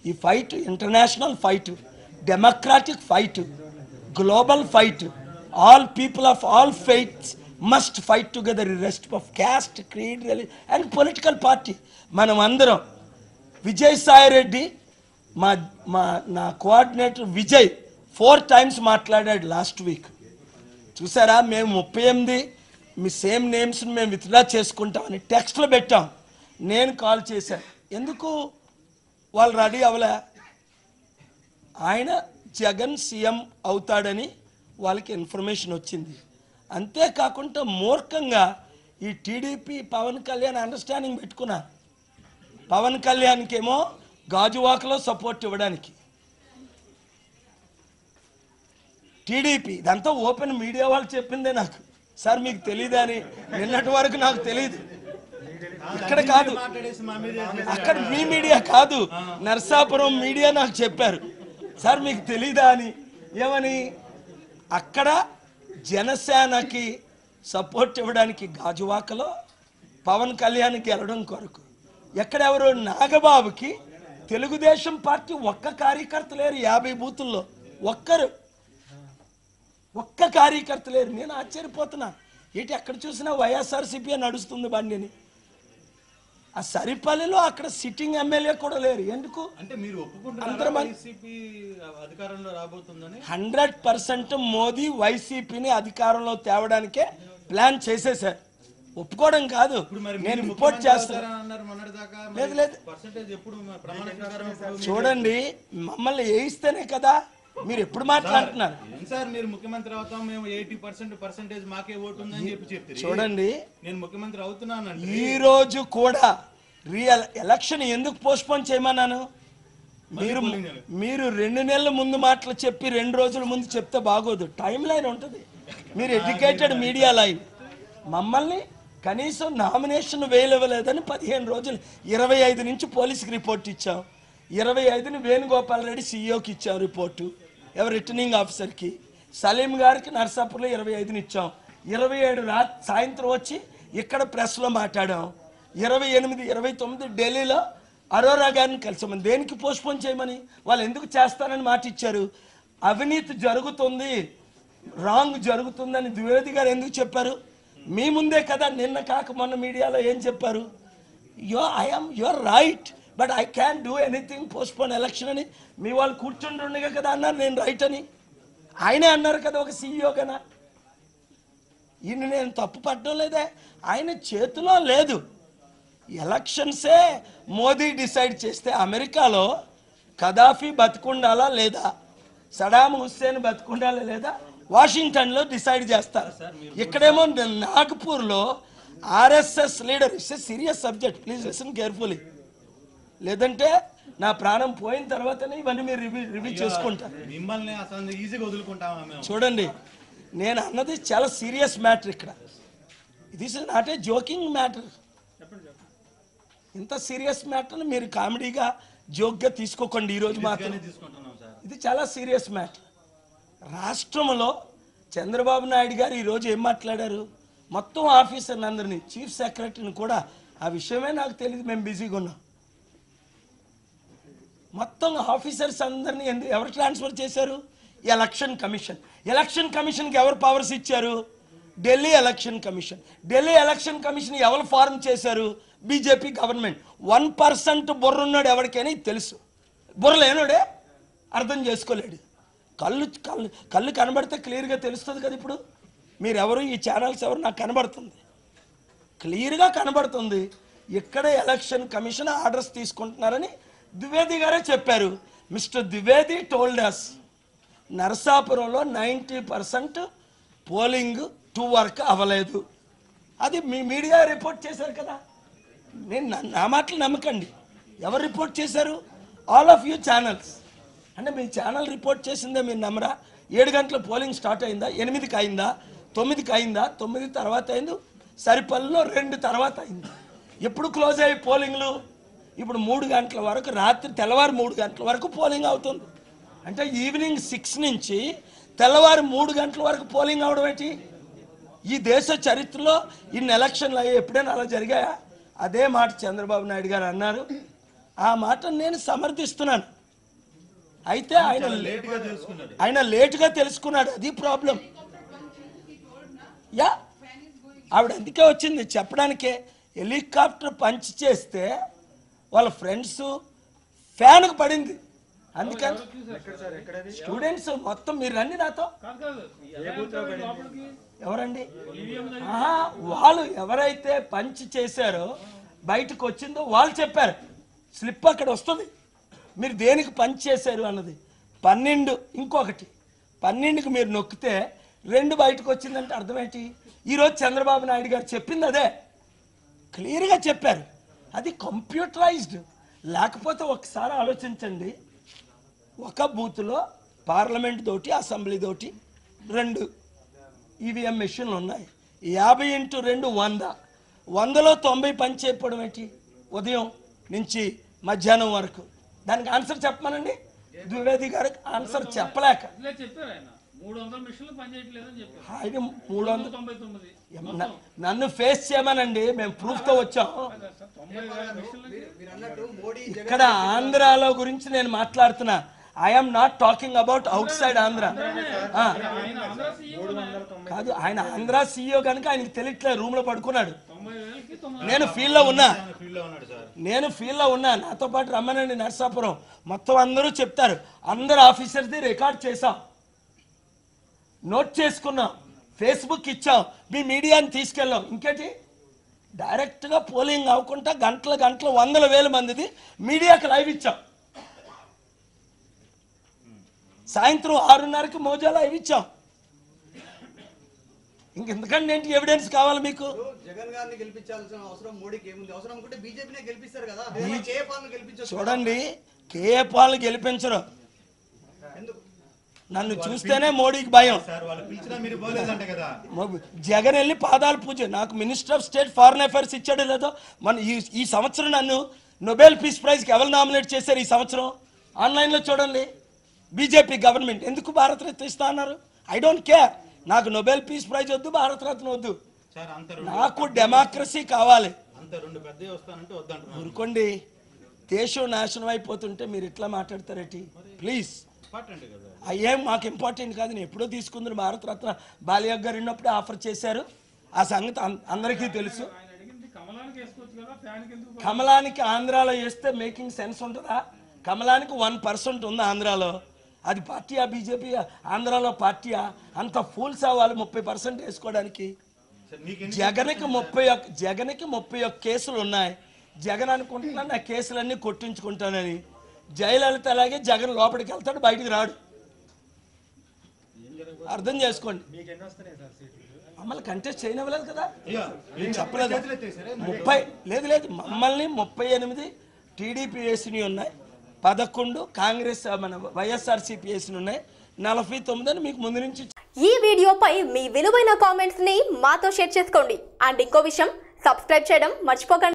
ఈ fight international fight, democratic fight, global fight. All people of all faiths must fight together irrespective of caste, creed, and political party. మనం అందరం విజయసాయి రెడ్డి నా coordinator Vijay 4 times మాట్లాడాడు last week. చూసారా, మేము 38 మీ same నేమ్స్ని మేము withdraw చేసుకుంటామని టెక్స్ట్లో పెట్టాం. నేను కాల్ చేశాను, ఎందుకు వాళ్ళు రెడీ అవ్వలే? ఆయన జగన్ సీఎం అవుతాడని వాళ్ళకి ఇన్ఫర్మేషన్ వచ్చింది. అంతేకాకుండా మూర్ఖంగా ఈ టీడీపీ పవన్ కళ్యాణ్ అండర్స్టాండింగ్ పెట్టుకున్నారు. పవన్ కళ్యాణ్కేమో గాజువాకలో సపోర్ట్ ఇవ్వడానికి టీడీపీ, ఇదంతా ఓపెన్ మీడియా వాళ్ళు చెప్పిందే నాకు. సార్ మీకు తెలియదు అని నిన్నటి వరకు నాకు తెలియదు. ఇక్కడ కాదు, అక్కడ మీ మీడియా కాదు, నర్సాపురం మీడియా నాకు చెప్పారు. సార్ మీకు తెలీదా అని. ఏమని? అక్కడ జనసేనకి సపోర్ట్ ఇవ్వడానికి గాజువాకలో పవన్ కళ్యాణ్కి వెళ్ళడం కొరకు. ఎక్కడెవరు? నాగబాబుకి తెలుగుదేశం పార్టీ ఒక్క కార్యకర్త లేరు. 50 బూతుల్లో ఒక్క కార్యకర్త లేరు. నేను ఆశ్చర్యపోతున్నా, ఏంటి ఎక్కడ చూసినా వైఎస్ఆర్సీపీ నడుస్తుంది బండిని. ఆ సరిపల్లిలో అక్కడ సిట్టింగ్ ఎమ్మెల్యే కూడా లేరు. ఎందుకు అంటే మీరు 100% మోదీ వైసీపీని అధికారంలో తేవడానికే ప్లాన్ చేసేసారు. ఒప్పుకోవడం కాదు, నేను రిపోర్ట్ చేస్తాను. లేదు చూడండి, మమ్మల్ని వేయిస్తేనే కదా. మీరు ఎప్పుడు మాట్లాడుతున్నారు సార్? మీరు ముఖ్యమంత్రి అవుతాం, మేము 80% మాకే ఓటు ఉందని చెప్పి చూడండి, నేను ముఖ్యమంత్రి అవుతున్నాను. ఈ రోజు కూడా ఎలక్షన్ ఎందుకు పోస్ట్పోన్ చేయమన్నాను? మీరు 2 నెలల ముందు మాటలు చెప్పి 2 రోజుల ముందు చెప్తే బాగోదు. టైం లైన్ ఉంటుంది. మీరు ఎడ్యుకేటెడ్ మీడియా లైన్. మమ్మల్ని కనీసం నామినేషన్ వేయలేదని 15 రోజులు, 25 నుంచి పోలీసుకి రిపోర్ట్ ఇచ్చాం. 25ని వేణుగోపాల్ రెడ్డి సీఈఓకి ఇచ్చాం రిపోర్టు, రిటర్నింగ్ ఆఫీసర్కి. సలీం గారికి నర్సాపూర్లో 25ని ఇచ్చాం. 27 సాయంత్రం వచ్చి ఇక్కడ ప్రెస్లో మాట్లాడాం. 28, 29 ఢిల్లీలో అరోరా గారిని కలిసామని. దేనికి పోస్ట్పోన్ చేయమని? వాళ్ళు ఎందుకు చేస్తారని మాట ఇచ్చారు. అవినీతి జరుగుతుంది, రాంగ్ జరుగుతుందని ద్వివేది గారు ఎందుకు చెప్పారు? మీ ముందే కదా, నిన్న కాక మొన్న మీడియాలో ఏం చెప్పారు? Your right but I can do anything, postpone election అని మీ వాళ్ళు కూర్చుంటుండగా కదా అన్నారు నేను రైట్ అని. ఆయనే అన్నారు కదా ఒక సీఈఓ కన్నా. ఈయన నేను తప్పు పట్టడం లేదే, ఆయన చేతిలో లేదు. ఎలక్షన్సే మోదీ డిసైడ్ చేస్తే అమెరికాలో కదాఫీ బతుకుండాలా లేదా, సడామ్ హుస్సేన్ బతుకుండాలా లేదా వాషింగ్టన్లో డిసైడ్ చేస్తారు. ఇక్కడేమో నాగపూర్లో RSS leader. It's a serious subject, please listen carefully. లేదంటే నా ప్రాణం పోయిన తర్వాతనే ఇవన్నీ మీరు రివ్యూ చేసుకుంటారు. చూడండి, నేను అన్నది చాలా సీరియస్ మ్యాటర్. ఇక్కడ this is not a joking matter. ఇంత సీరియస్ మ్యాటర్ని మీరు కామెడీగా జోక్గా తీసుకోకండి. ఈరోజు మాత్రం ఇది చాలా సీరియస్ మ్యాటర్. రాష్ట్రంలో చంద్రబాబు నాయుడు గారు ఈరోజు ఏం మాట్లాడారు? మొత్తం ఆఫీసర్ని అందరినీ, చీఫ్ సెక్రటరీని కూడా, ఆ విషయమే నాకు తెలియదు, మేము బిజీగా ఉన్నాం. మొత్తం ఆఫీసర్స్ అందరినీ ఎవరు ట్రాన్స్ఫర్ చేశారు? Election commission. ఎలక్షన్ కమిషన్కి ఎవరు పవర్స్ ఇచ్చారు? Delhi election commission. Delhi election commission ఎవరు ఫార్మ్ చేశారు? BJP government. 1% బుర్ర ఉన్నాడు ఎవరికైనా తెలుసు. బుర్ర లేనుడే అర్థం చేసుకోలేడు. కళ్ళు కనబడితే క్లియర్గా తెలుస్తుంది కదా. ఇప్పుడు మీరెవరు, ఈ ఛానల్స్ ఎవరు, నాకు కనబడుతుంది, క్లియర్గా కనబడుతుంది. ఇక్కడ ఎలక్షన్ కమిషన్ ఆర్డర్స్ తీసుకుంటున్నారని ద్వివేది గారే చెప్పారు. Mister Dwivedi told us నరసాపురంలో 90% polling 2 వరకు అవ్వలేదు. అది మీ మీడియా రిపోర్ట్ చేశారు కదా. నేను నా మాటలు నమ్మకండి. ఎవరు రిపోర్ట్ చేశారు? All of you channels. అంటే మీ ఛానల్ రిపోర్ట్ చేసిందే మీరు నమ్మరా? 7 గంటల పోలింగ్ స్టార్ట్ అయిందా? 8కి అయిందా? 9కి అయిందా? 9 తర్వాత అయింది. సరిపల్లిలో 2 తర్వాత అయింది. ఎప్పుడు క్లోజ్ అయ్యి పోలింగ్లు? ఇప్పుడు 3 గంటల వరకు, రాత్రి తెల్లవారు 3 గంటల వరకు పోలింగ్ అవుతుంది. అంటే ఈవినింగ్ 6 నుంచి తెల్లవారు 3 గంటల వరకు పోలింగ్ అవడం ఏంటి? ఈ దేశ చరిత్రలో ఇన్ని ఎలక్షన్లు అయ్యాయి, ఎప్పుడైనా అలా జరిగాయా? అదే మాట చంద్రబాబు నాయుడు గారు అన్నారు. ఆ మాటను నేను సమర్థిస్తున్నాను. అయితే లేట్గా తెలుసుకున్నాడు. ఆయన లేటుగా తెలుసుకున్నాడు, అది ప్రాబ్లం. యా ఆవిడ అందుకే వచ్చింది చెప్పడానికే. హెలికాప్టర్ పంచ్ చేస్తే వాళ్ళ ఫ్రెండ్స్ ఫ్యాన్కు పడింది. అందుకని స్టూడెంట్స్ మొత్తం మీరు రండి నాతో. ఎవరండి? వాళ్ళు ఎవరైతే పంచ్ చేశారో బయటకు వచ్చిందో వాళ్ళు చెప్పారు. స్లిప్ అక్కడ వస్తుంది మీరు దేనికి పంచ్ చేశారు అన్నది. 12 ఇంకొకటి 12కి మీరు నొక్కితే 2 బయటకు వచ్చిందంటే అర్థమేంటి? ఈరోజు చంద్రబాబు నాయుడు గారు చెప్పింది అదే, క్లియర్గా చెప్పారు. అది కంప్యూటరైజ్డ్. లేకపోతే ఒకసారి ఆలోచించండి, ఒక బూత్లో పార్లమెంట్ తోటి అసెంబ్లీ తోటి 2 ఈవీఎం మెషిన్లు ఉన్నాయి. 50x2 100. 100లో 90 పని చేయకపోవడం ఏంటి? ఉదయం నుంచి మధ్యాహ్నం వరకు. దానికి ఆన్సర్ చెప్పమనండి. ద్వివేది గారికి ఆన్సర్ చెప్పలేక ఆయన 300 నన్ను ఫేస్ చేయమనండి, మేము ప్రూఫ్తో వచ్చాం. ఇక్కడ ఆంధ్రాలో గురించి నేను మాట్లాడుతున్నా. I'm not talking about out side Andhra. కాదు, ఆయన ఆంధ్ర సీఈఓ కనుక ఆయనకి తెలియట్లేదు, రూమ్ లో పడుకున్నాడు. నేను ఫీల్డ్ లో ఉన్నా, నాతో పాటు రమ్మనండి నర్సాపురం. మొత్తం అందరూ చెప్తారు. అందరు ఆఫీసర్ది రికార్డ్ చేసాం, నోట్ చేసుకున్నాం, ఫేస్బుక్ ఇచ్చాం, మీ మీడియాని తీసుకెళ్ళాం. ఇంకేంటి, డైరెక్ట్గా పోలింగ్ అవ్వకుండా గంటల 100,000 మందిది మీడియాకి లైవ్ ఇచ్చాం. సాయంత్రం 6:30కి మోజా లైవ్ ఇచ్చాం. ఇంకెందుకంటే ఏంటి ఎవిడెన్స్ కావాలి మీకు? జగన్ గారిని గెలిపించాల్సిన అవసరం మోడీకి ఏముంది? అవసరం అనుకుంటే బీజేపీనే గెలిపిస్తారు కదా. కేఏ పాల్ని గెలిపించొచ్చు. చూడండి, కేఏ పాల్ని గెలిపించరు. నన్ను చూస్తేనే మోడీకి భయం. జగన్ వెళ్ళి పాదాలు పూజ. నాకు minister of state foreign affairs ఇచ్చాడు లేదో. మన ఈ సంవత్సరం నన్ను నోబెల్ పీస్ ప్రైజ్కి ఎవరు నామినేట్ చేశారు ఈ సంవత్సరం? ఆన్లైన్లో చూడండి. బీజేపీ గవర్నమెంట్ ఎందుకు భారతరత్న ఇస్తా అన్నారు? I don't care. నాకు నోబెల్ పీస్ ప్రైజ్ వద్దు, భారతరత్న వద్దు, నాకు డెమోక్రసీ కావాలి. ఊరుకోండి, దేశం నాశనం అయిపోతుంటే మీరు ఇట్లా మాట్లాడతారేటి? ప్లీజ్, అయ్యేం మాకు ఇంపార్టెంట్ కాదు. నేను ఎప్పుడో తీసుకుంది భారతరత్న. బాలయ్య గారు ఉన్నప్పుడే ఆఫర్ చేశారు. ఆ సంగతి అందరికీ తెలుసు. కమలానికి ఆంధ్రాలో వేస్తే మేకింగ్ సెన్స్ ఉంటుందా? కమలానికి 1% ఉంది ఆంధ్రాలో. అది పార్టీయా బీజేపీ? ఆంధ్రాలో పార్టీయా? అంత ఫూల్స్ అవ్వాలి 30% వేసుకోవడానికి. జగన్కి 31 కేసులు ఉన్నాయి. జగన్ అనుకుంటున్నా నా కేసులన్నీ కొట్టించుకుంటానని. జయలలిత అలాగే జగన్ లోపలికి వెళ్తాడు, బయటికి రాడు. అర్థం చేసుకోండి. మమ్మల్ని కంటెస్ట్ చేయనివ్వలేదు కదా, చెప్పలేదు. 30 లేదు, మమ్మల్ని 38 టీడీపీ వేసినవి ఉన్నాయి, 11 కాంగ్రెస్ మన వైఎస్ఆర్సీపీ వేసినవి ఉన్నాయి, 49 అని మీకు ముందు నుంచి. ఈ వీడియోపై మీ విలువైన కామెంట్స్ ని మాతో షేర్ చేసుకోండి. అండ్ ఇంకో విషయం, సబ్స్క్రైబ్ చేయడం మర్చిపోకండి.